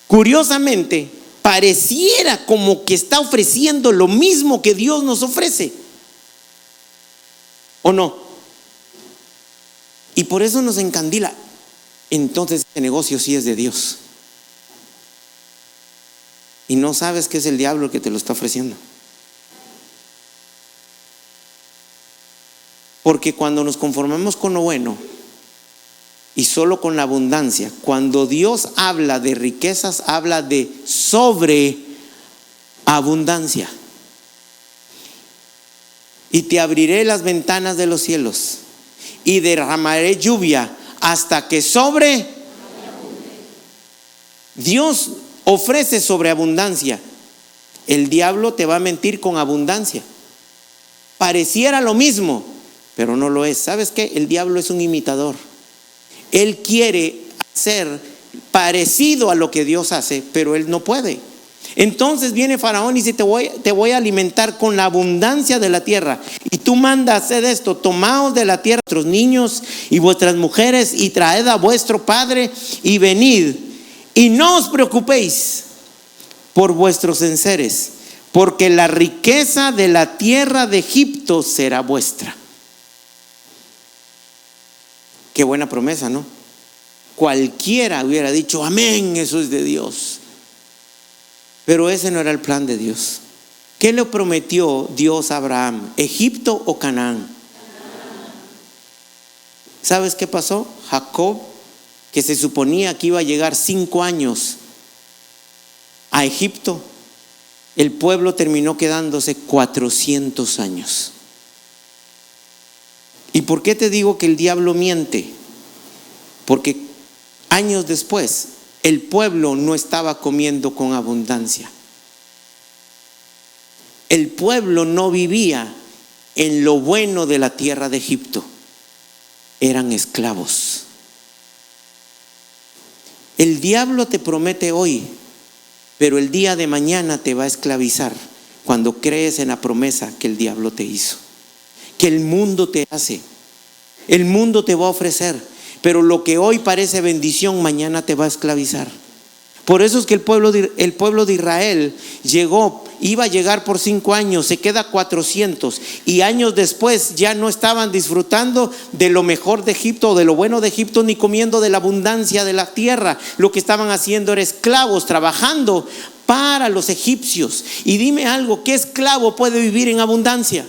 Curiosamente, pareciera como que está ofreciendo lo mismo que Dios nos ofrece, ¿o no? Y por eso nos encandila. Entonces este negocio sí es de Dios. Y no sabes que es el diablo el que te lo está ofreciendo. Porque cuando nos conformamos con lo bueno y solo con la abundancia, cuando Dios habla de riquezas, habla de sobreabundancia. Y te abriré las ventanas de los cielos y derramaré lluvia hasta que sobre. Dios ofrece sobreabundancia. El diablo te va a mentir con abundancia. Pareciera lo mismo, pero no lo es. ¿Sabes qué? El diablo es un imitador. Él quiere hacer parecido a lo que Dios hace, pero él no puede. Entonces viene Faraón y dice: te voy a alimentar con la abundancia de la tierra. Y tú mandas a hacer esto: tomaos de la tierra vuestros niños y vuestras mujeres y traed a vuestro padre y venid. Y no os preocupéis por vuestros enseres, porque la riqueza de la tierra de Egipto será vuestra. Qué buena promesa, ¿no? Cualquiera hubiera dicho: amén, eso es de Dios. Pero ese no era el plan de Dios. ¿Qué le prometió Dios a Abraham? ¿Egipto o Canaán? ¿Sabes qué pasó? Jacob, que se suponía que iba a llegar 5 años a Egipto, el pueblo terminó quedándose 400 años. ¿Y por qué te digo que el diablo miente? Porque años después el pueblo no estaba comiendo con abundancia. El pueblo no vivía en lo bueno de la tierra de Egipto. Eran esclavos. El diablo te promete hoy, pero el día de mañana te va a esclavizar cuando crees en la promesa que el diablo te hizo, que el mundo te hace. El mundo te va a ofrecer, pero lo que hoy parece bendición, mañana te va a esclavizar. Por eso es que el pueblo de Israel iba a llegar por 5 años, se queda 400, y años después ya no estaban disfrutando de lo mejor de Egipto, de lo bueno de Egipto, ni comiendo de la abundancia de la tierra. Lo que estaban haciendo era esclavos, trabajando para los egipcios. Y dime algo: ¿qué esclavo puede vivir en abundancia?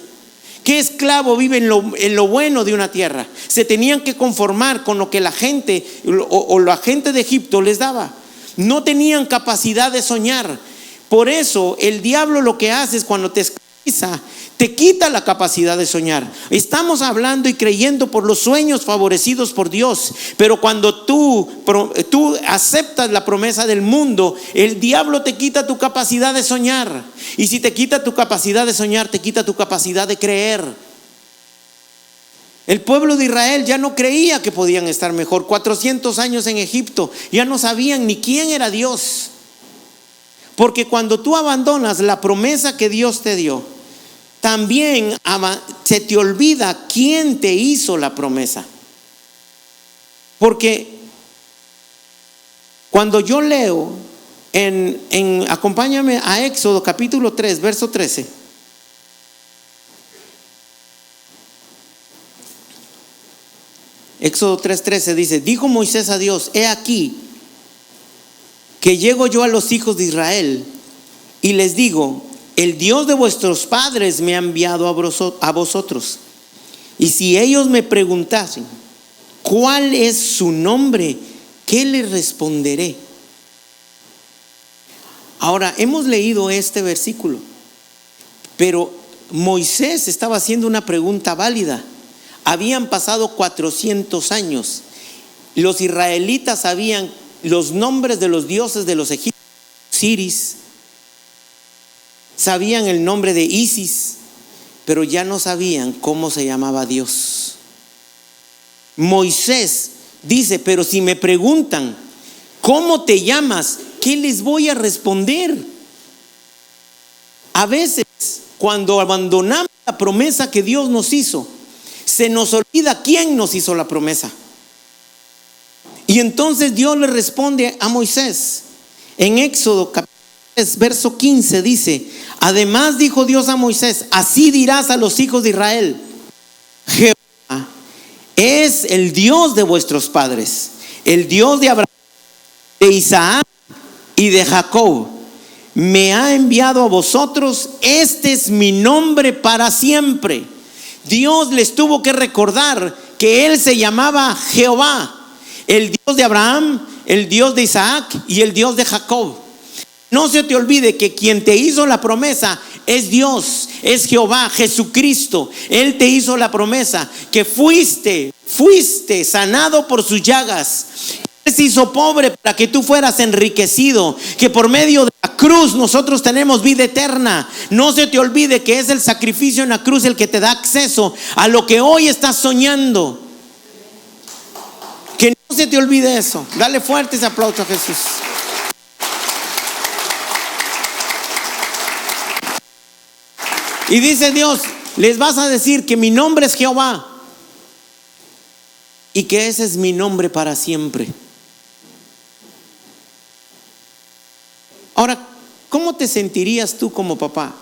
¿Qué esclavo vive en lo bueno de una tierra? Se tenían que conformar con lo que la gente o la gente de Egipto les daba. No tenían capacidad de soñar. Por eso el diablo lo que hace es, cuando te esclaviza, te quita la capacidad de soñar. Estamos hablando y creyendo por los sueños favorecidos por Dios, pero cuando tú aceptas la promesa del mundo, el diablo te quita tu capacidad de soñar. Y si te quita tu capacidad de soñar, te quita tu capacidad de creer. El pueblo de Israel ya no creía que podían estar mejor. 400 años en Egipto, ya no sabían ni quién era Dios. Porque cuando tú abandonas la promesa que Dios te dio, también se te olvida quién te hizo la promesa. Porque cuando yo leo acompáñame a Éxodo capítulo 3, verso 13. Éxodo 3:13 dice: dijo Moisés a Dios: he aquí que llego yo a los hijos de Israel y les digo: el Dios de vuestros padres me ha enviado a vosotros. Y si ellos me preguntasen: ¿cuál es su nombre?, ¿qué les responderé? Ahora, hemos leído este versículo, pero Moisés estaba haciendo una pregunta válida. Habían pasado 400 años. Los israelitas sabían los nombres de los dioses de los egipcios: Osiris, sabían el nombre de Isis, pero ya no sabían cómo se llamaba Dios. Moisés dice: pero si me preguntan: ¿cómo te llamas?, ¿qué les voy a responder? A veces, cuando abandonamos la promesa que Dios nos hizo, se nos olvida quién nos hizo la promesa. Y entonces Dios le responde a Moisés. En Éxodo capítulo 3, verso 15 dice: además dijo Dios a Moisés: así dirás a los hijos de Israel: Jehová es el Dios de vuestros padres, el Dios de Abraham, de Isaac y de Jacob. Me ha enviado a vosotros. Este es mi nombre para siempre. Dios les tuvo que recordar que Él se llamaba Jehová, el Dios de Abraham, el Dios de Isaac y el Dios de Jacob. No se te olvide que quien te hizo la promesa es Dios, es Jehová, Jesucristo. Él te hizo la promesa que fuiste sanado por sus llagas. Él se hizo pobre para que tú fueras enriquecido, que por medio de la cruz nosotros tenemos vida eterna. No se te olvide que es el sacrificio en la cruz el que te da acceso a lo que hoy estás soñando. Que no se te olvide eso. Dale fuerte ese aplauso a Jesús. Y dice Dios, les vas a decir que mi nombre es Jehová y que ese es mi nombre para siempre. Ahora, ¿cómo te sentirías tú como papá?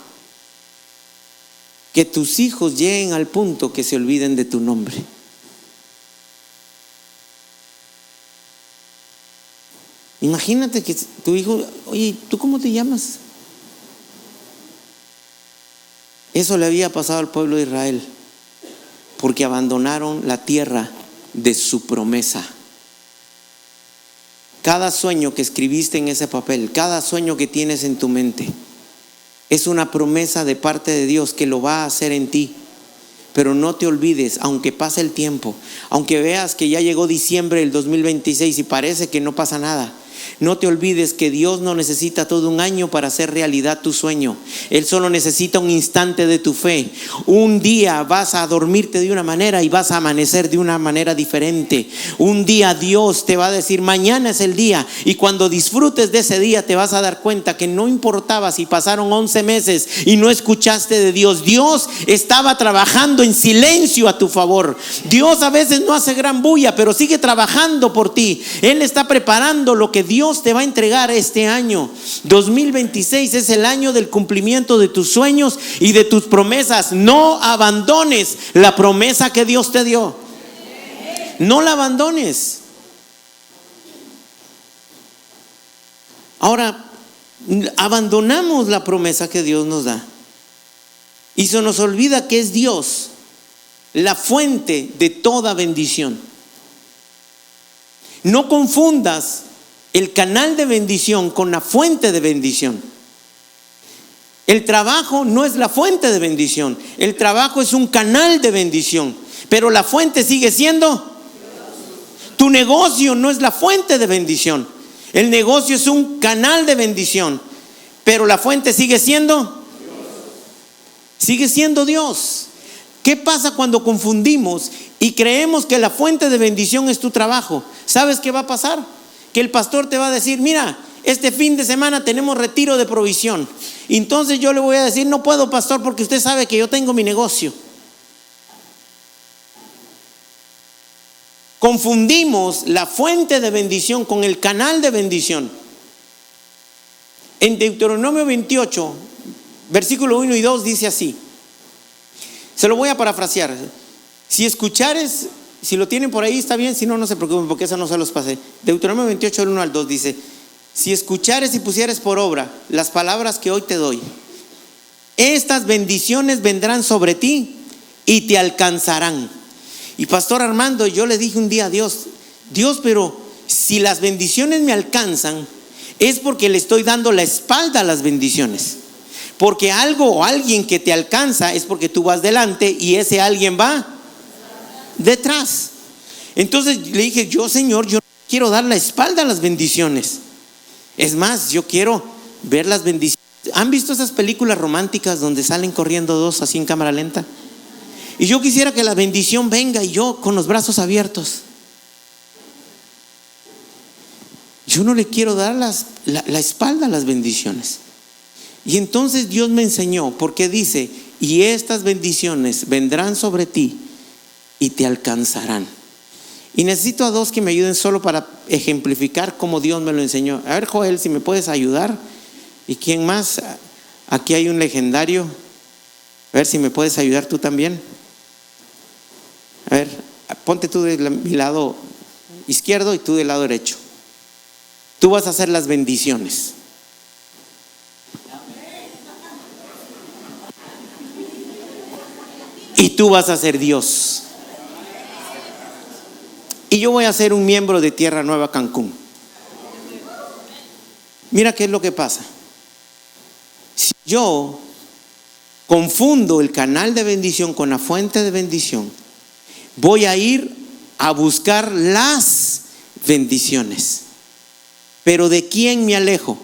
Que tus hijos lleguen al punto que se olviden de tu nombre. Imagínate que tu hijo, oye, ¿tú cómo te llamas? Eso le había pasado al pueblo de Israel, porque abandonaron la tierra de su promesa. Cada sueño que escribiste en ese papel, cada sueño que tienes en tu mente, es una promesa de parte de Dios que lo va a hacer en ti. Pero no te olvides, aunque pase el tiempo, aunque veas que ya llegó diciembre del 2026 y parece que no pasa nada, no te olvides que Dios no necesita todo un año para hacer realidad tu sueño. Él solo necesita un instante de tu fe. Un día vas a dormirte de una manera y vas a amanecer de una manera diferente. Un día Dios te va a decir, mañana es el día. Y cuando disfrutes de ese día te vas a dar cuenta que no importaba si pasaron 11 meses y no escuchaste de Dios. Dios estaba trabajando en silencio a tu favor. Dios a veces no hace gran bulla, pero sigue trabajando por ti. Él está preparando lo que Dios te va a entregar este año. 2026 es el año del cumplimiento de tus sueños y de tus promesas. No abandones la promesa que Dios te dio. No la abandones. Ahora, abandonamos la promesa que Dios nos da y se nos olvida que es Dios la fuente de toda bendición. No confundas el canal de bendición con la fuente de bendición. El trabajo no es la fuente de bendición. El trabajo es un canal de bendición, pero la fuente sigue siendo. Tu negocio no es la fuente de bendición. El negocio es un canal de bendición, pero la fuente sigue siendo. Sigue siendo Dios. ¿Qué pasa cuando confundimos y creemos que la fuente de bendición es tu trabajo? ¿Sabes qué va a pasar? Que el pastor te va a decir, mira, este fin de semana tenemos retiro de provisión. Entonces yo le voy a decir, no puedo, pastor, porque usted sabe que yo tengo mi negocio. Confundimos la fuente de bendición con el canal de bendición. En Deuteronomio 28, versículo 1 y 2 dice así. Se lo voy a parafrasear. Si escuchares, si lo tienen por ahí está bien, si no, no se preocupen porque eso no se los pasé. Deuteronomio 28, del 1 al 2 dice, si escuchares y pusieres por obra las palabras que hoy te doy, estas bendiciones vendrán sobre ti y te alcanzarán. Y pastor Armando, yo le dije un día a Dios, pero si las bendiciones me alcanzan, es porque le estoy dando la espalda a las bendiciones. Porque algo o alguien que te alcanza es porque tú vas delante y ese alguien va detrás. Entonces le dije, Señor, yo no quiero dar la espalda a las bendiciones. Es más, yo quiero ver las bendiciones. ¿Han visto esas películas románticas donde salen corriendo dos así en cámara lenta? Y yo quisiera que la bendición venga y yo con los brazos abiertos. Yo no le quiero dar la espalda a las bendiciones. Y entonces Dios me enseñó, porque dice, y estas bendiciones vendrán sobre ti y te alcanzarán. Y necesito a dos que me ayuden solo para ejemplificar cómo Dios me lo enseñó. A ver, Joel, si me puedes ayudar. ¿Y quién más? Aquí hay un legendario. A ver si me puedes ayudar tú también. A ver, ponte tú de mi lado izquierdo y tú del lado derecho. Tú vas a hacer las bendiciones. Y tú vas a ser Dios. Y yo voy a ser un miembro de Tierra Nueva Cancún. Mira qué es lo que pasa. yo confundo el canal de bendición con la fuente de bendición, voy a ir a buscar las bendiciones. Pero ¿de quién me alejo?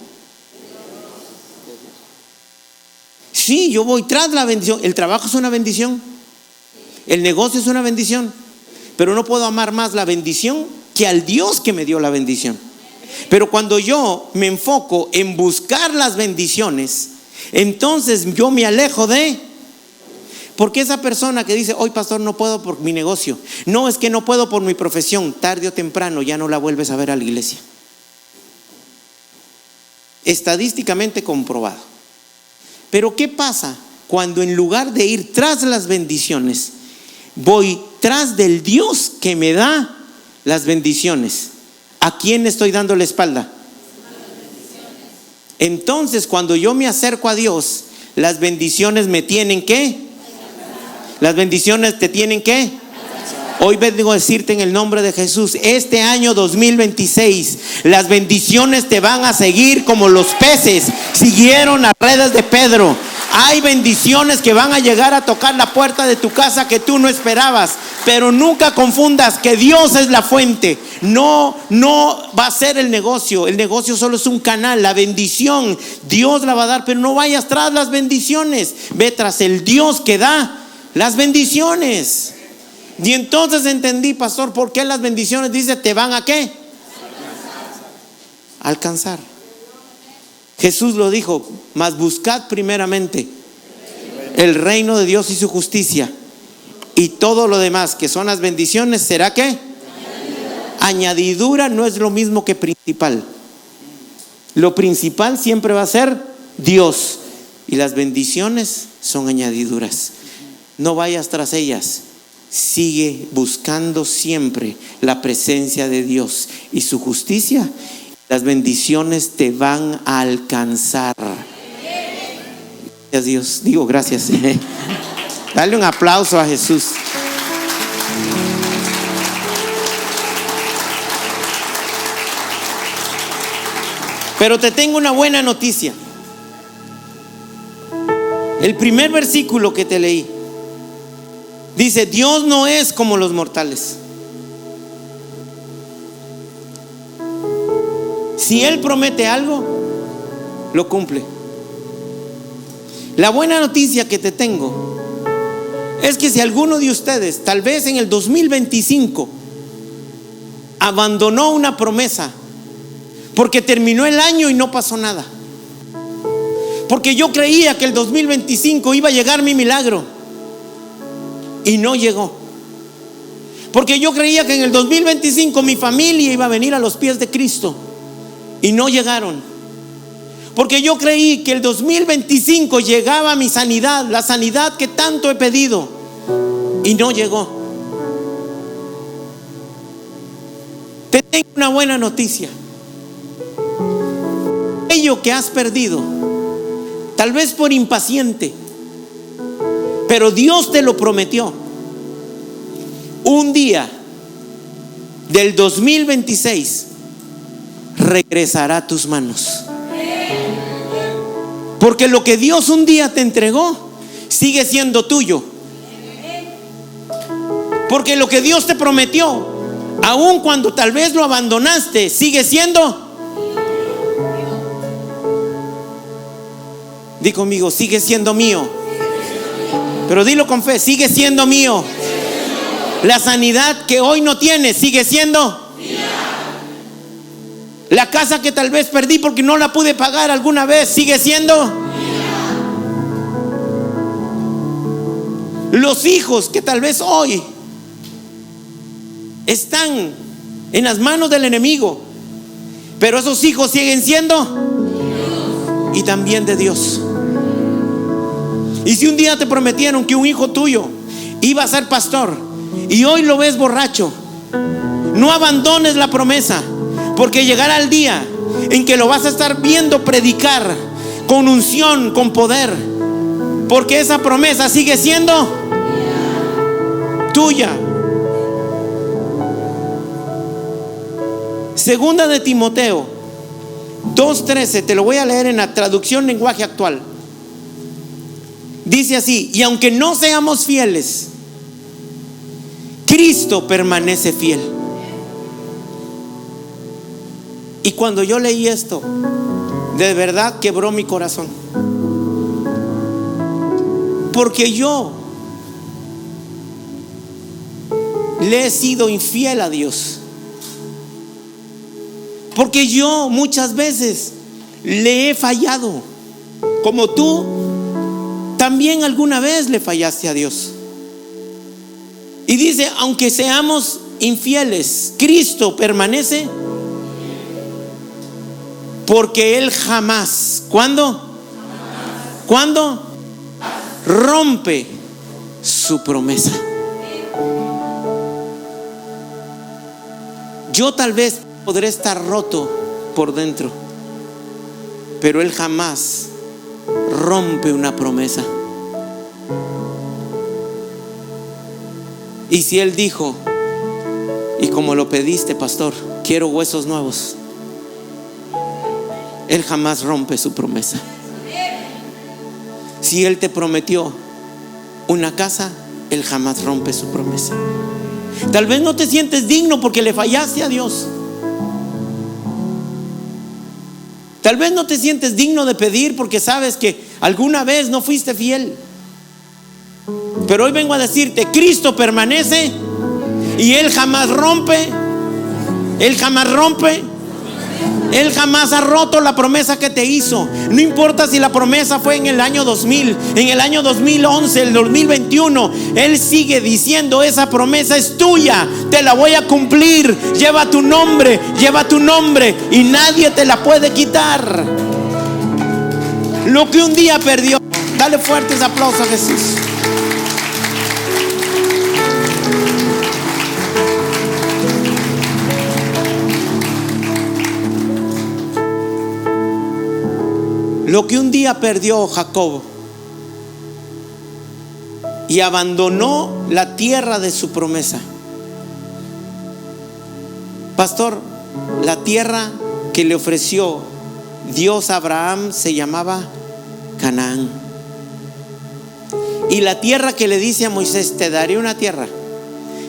Sí, yo voy tras la bendición. El trabajo es una bendición, el negocio es una bendición, pero no puedo amar más la bendición que al Dios que me dio la bendición. Pero cuando yo me enfoco en buscar las bendiciones, entonces yo me alejo de... Porque esa persona que dice, hoy pastor no puedo por mi negocio, no, es que no puedo por mi profesión, tarde o temprano ya no la vuelves a ver a la iglesia. Estadísticamente comprobado. Pero ¿qué pasa cuando en lugar de ir tras las bendiciones, voy tras del Dios que me da las bendiciones? ¿A quién estoy dando la espalda? Entonces, cuando yo me acerco a Dios, las bendiciones me tienen que... Las bendiciones te tienen que... Hoy vengo a decirte en el nombre de Jesús, este año 2026, las bendiciones te van a seguir como los peces siguieron las redes de Pedro. Hay bendiciones que van a llegar a tocar la puerta de tu casa que tú no esperabas. Pero nunca confundas que Dios es la fuente. No va a ser el negocio. El negocio solo es un canal. La bendición Dios la va a dar, pero no vayas tras las bendiciones. Ve tras el Dios que da las bendiciones. Y entonces entendí, pastor, ¿por qué las bendiciones dice te van a qué? Alcanzar. Jesús lo dijo, mas buscad primeramente el reino de Dios y su justicia, y todo lo demás que son las bendiciones, ¿será qué? Añadidura no es lo mismo que principal. Lo principal siempre va a ser Dios, y las bendiciones son añadiduras. No vayas tras ellas. Sigue buscando siempre la presencia de Dios y su justicia. Las bendiciones te van a alcanzar. Gracias Dios. Digo gracias. Dale un aplauso a Jesús. Pero te tengo una buena noticia. El primer versículo que te leí dice, Dios no es como los mortales. Si Él promete algo, lo cumple. La buena noticia que te tengo es que si alguno de ustedes, tal vez en el 2025, abandonó una promesa porque terminó el año y no pasó nada, porque yo creía que el 2025 iba a llegar mi milagro y no llegó, porque yo creía que en el 2025 mi familia iba a venir a los pies de Cristo y no llegaron, porque yo creí que el 2025 llegaba mi sanidad, la sanidad que tanto he pedido, y no llegó. Te tengo una buena noticia. Aquello que has perdido, tal vez por impaciente, pero Dios te lo prometió. Un día del 2026 regresará a tus manos. Porque lo que Dios un día te entregó sigue siendo tuyo. Porque lo que Dios te prometió, aun cuando tal vez lo abandonaste, sigue siendo. Di conmigo, sigue siendo mío. Pero dilo con fe, sigue siendo mío. La sanidad que hoy no tienes sigue siendo mía. La casa que tal vez perdí porque no la pude pagar alguna vez sigue siendo mía. Los hijos que tal vez hoy están en las manos del enemigo, pero esos hijos siguen siendo Dios. Y también de Dios. Y si un día te prometieron que un hijo tuyo iba a ser pastor y hoy lo ves borracho, no abandones la promesa, porque llegará el día en que lo vas a estar viendo predicar con unción, con poder, porque esa promesa sigue siendo tuya. Segunda de Timoteo 2:13, te lo voy a leer en la traducción lenguaje actual. Dice así: y aunque no seamos fieles, Cristo permanece fiel. Y cuando yo leí esto, de verdad quebró mi corazón, porque yo le he sido infiel a Dios, porque yo muchas veces le he fallado, como tú también alguna vez le fallaste a Dios. Y dice: aunque seamos infieles, Cristo permanece, porque Él jamás, ¿cuándo? ¿Cuándo? Rompe su promesa. Yo tal vez podré estar roto por dentro, pero Él jamás rompe una promesa. Y si Él dijo, y como lo pediste, pastor, quiero huesos nuevos, Él jamás rompe su promesa. Si Él te prometió una casa, Él jamás rompe su promesa. Tal vez no te sientes digno porque le fallaste a Dios. Tal vez no te sientes digno de pedir porque sabes que alguna vez no fuiste fiel. Pero hoy vengo a decirte: Cristo permanece y Él jamás rompe. Él jamás rompe. Él jamás ha roto la promesa que te hizo. No importa si la promesa fue en el año 2000, en el año 2011, el 2021. Él sigue diciendo: esa promesa es tuya, te la voy a cumplir. Lleva tu nombre y nadie te la puede quitar. Lo que un día perdió. Dale fuertes aplausos a Jesús. Lo que un día perdió Jacob y abandonó la tierra de su promesa. Pastor, la tierra que le ofreció Dios a Abraham se llamaba Canaán. Y la tierra que le dice a Moisés: te daré una tierra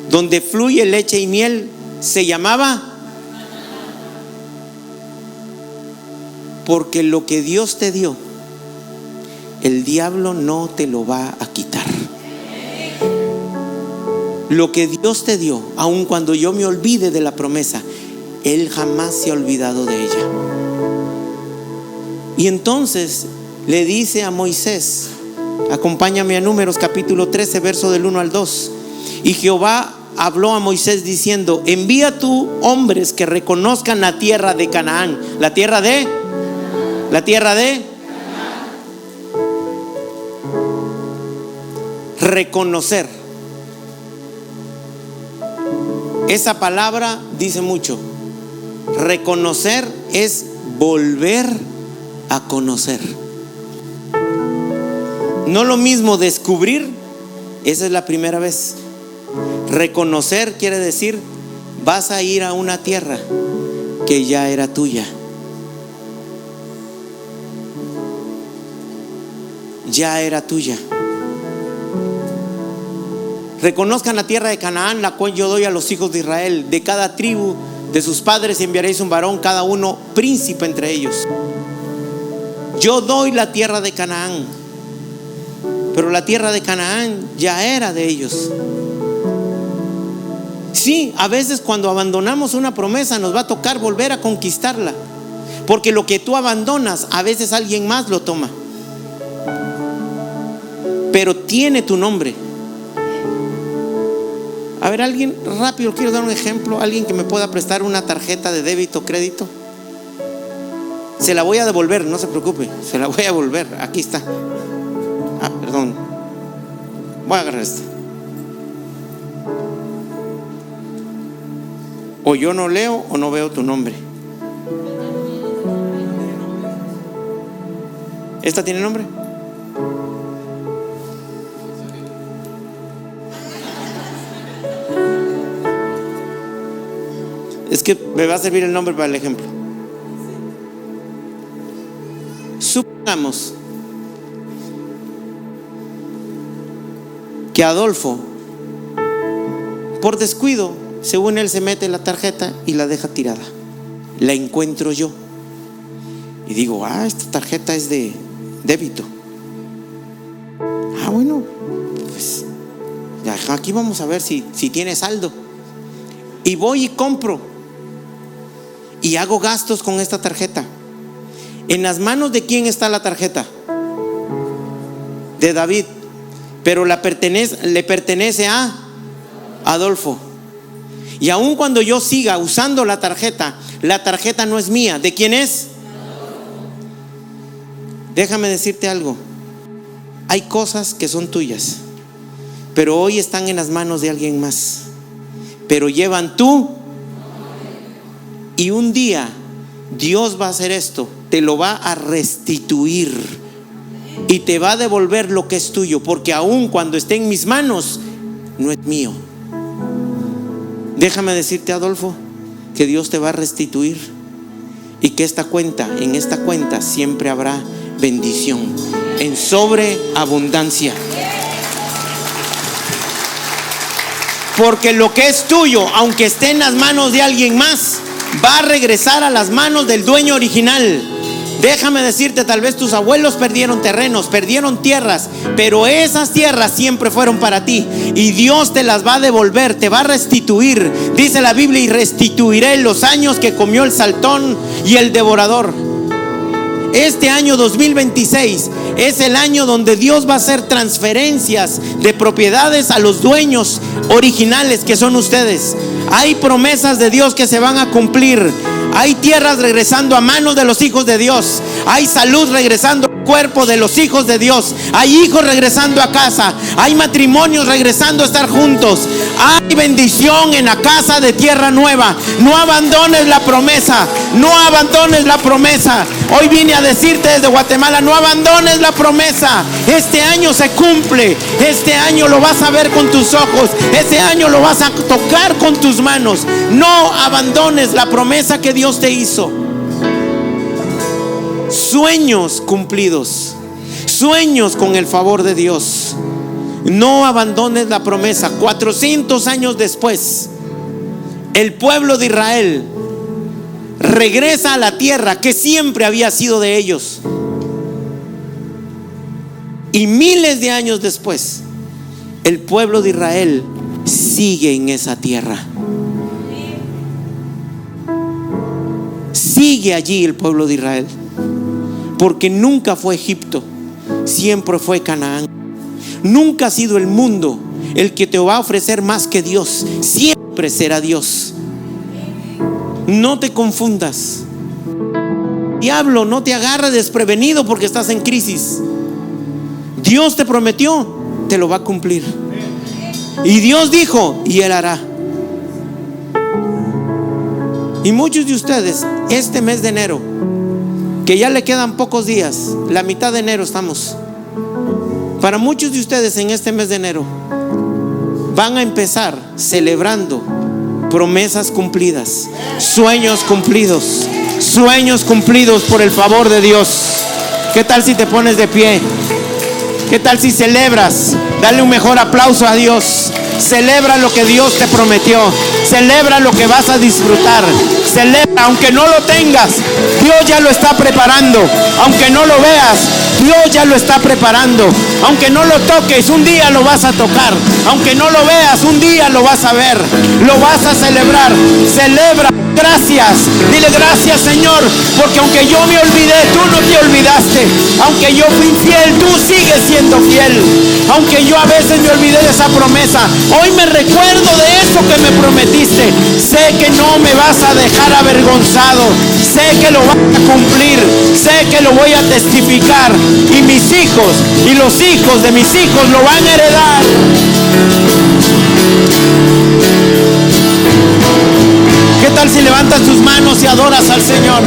donde fluye leche y miel, se llamaba. Porque lo que Dios te dio, el diablo no te lo va a quitar. Lo que Dios te dio, aun cuando yo me olvide de la promesa, Él jamás se ha olvidado de ella. Y entonces le dice a Moisés, acompáñame a Números capítulo 13, verso del 1 al 2. Y Jehová habló a Moisés diciendo: envía tú hombres que reconozcan la tierra de Canaán. La tierra de reconocer. Esa palabra dice mucho. Reconocer es volver a conocer. No lo mismo descubrir, esa es la primera vez. Reconocer quiere decir: vas a ir a una tierra que ya era tuya. Ya era tuya. Reconozcan la tierra de Canaán, la cual yo doy a los hijos de Israel. De cada tribu de sus padres enviaréis un varón, cada uno príncipe entre ellos. Yo doy la tierra de Canaán, pero la tierra de Canaán ya era de ellos. Sí, a veces cuando abandonamos una promesa nos va a tocar volver a conquistarla, porque lo que tú abandonas a veces alguien más lo toma, pero tiene tu nombre. A ver, alguien rápido, quiero dar un ejemplo. Alguien que me pueda prestar una tarjeta de débito o crédito. Se la voy a devolver, no se preocupe, se la voy a devolver. Aquí está. Perdón. Voy a agarrar esta. O yo no leo o no veo tu nombre. ¿Esta tiene nombre? Es que me va a servir el nombre para el ejemplo. Supongamos que Adolfo, por descuido, según él, se mete la tarjeta y la deja tirada. La encuentro yo y digo, esta tarjeta es de débito. Bueno, pues aquí vamos a ver si tiene saldo. Y voy y compro y hago gastos con esta tarjeta. ¿En las manos de quién está la tarjeta? De David, pero le pertenece a Adolfo. Y aun cuando yo siga usando la tarjeta no es mía. ¿De quién es? Déjame decirte algo. Hay cosas que son tuyas, pero hoy están en las manos de alguien más, pero llevan tú. Y un día Dios va a hacer esto, te lo va a restituir y te va a devolver lo que es tuyo, porque aun cuando esté en mis manos no es mío. Déjame decirte, Adolfo, que Dios te va a restituir y que en esta cuenta siempre habrá bendición en sobreabundancia. Porque lo que es tuyo, aunque esté en las manos de alguien más, va a regresar a las manos del dueño original. Déjame decirte, tal vez tus abuelos perdieron terrenos, perdieron tierras, pero esas tierras siempre fueron para ti y Dios te las va a devolver, te va a restituir. Dice la Biblia: y restituiré los años que comió el saltón y el devorador. Este año 2026 es el año donde Dios va a hacer transferencias de propiedades a los dueños originales, que son ustedes. Hay promesas de Dios que se van a cumplir. Hay tierras regresando a manos de los hijos de Dios. Hay salud regresando al cuerpo de los hijos de Dios. Hay hijos regresando a casa. Hay matrimonios regresando a estar juntos. Hay bendición en la casa de Tierra Nueva. No abandones la promesa. No abandones la promesa. Hoy vine a decirte desde Guatemala: no abandones la promesa. Este año se cumple. Este año lo vas a ver con tus ojos. Este año lo vas a tocar con tus manos. No abandones la promesa que Dios te hizo. Sueños cumplidos, sueños con el favor de Dios. No abandones la promesa. 400 años después, el pueblo de Israel regresa a la tierra que siempre había sido de ellos. Y miles de años después, el pueblo de Israel sigue en esa tierra. Sigue allí el pueblo de Israel, porque nunca fue Egipto, siempre fue Canaán. Nunca ha sido el mundo el que te va a ofrecer más que Dios. Siempre será Dios. No te confundas. Diablo no te agarre desprevenido porque estás en crisis. Dios te prometió, te lo va a cumplir. Y Dios dijo, y Él hará. Y muchos de ustedes, este mes de enero, que ya le quedan pocos días, la mitad de enero estamos. Para muchos de ustedes en este mes de enero van a empezar celebrando promesas cumplidas, sueños cumplidos por el favor de Dios. ¿Qué tal si te pones de pie? ¿Qué tal si celebras? Dale un mejor aplauso a Dios. Celebra lo que Dios te prometió. Celebra lo que vas a disfrutar. Celebra, aunque no lo tengas, Dios ya lo está preparando. Aunque no lo veas, Dios ya lo está preparando. Aunque no lo toques, un día lo vas a tocar. Aunque no lo veas, un día lo vas a ver. Lo vas a celebrar. Celebra. Gracias, dile gracias, Señor, porque aunque yo me olvidé, tú no te olvidaste. Aunque yo fui infiel, tú sigues siendo fiel. Aunque yo a veces me olvidé de esa promesa, hoy me recuerdo de eso que me prometiste. Sé que no me vas a dejar avergonzado. Sé que lo vas a cumplir. Sé que lo voy a testificar. Y mis hijos y los hijos de mis hijos lo van a heredar. ¿Qué tal si levantas tus manos y adoras al Señor?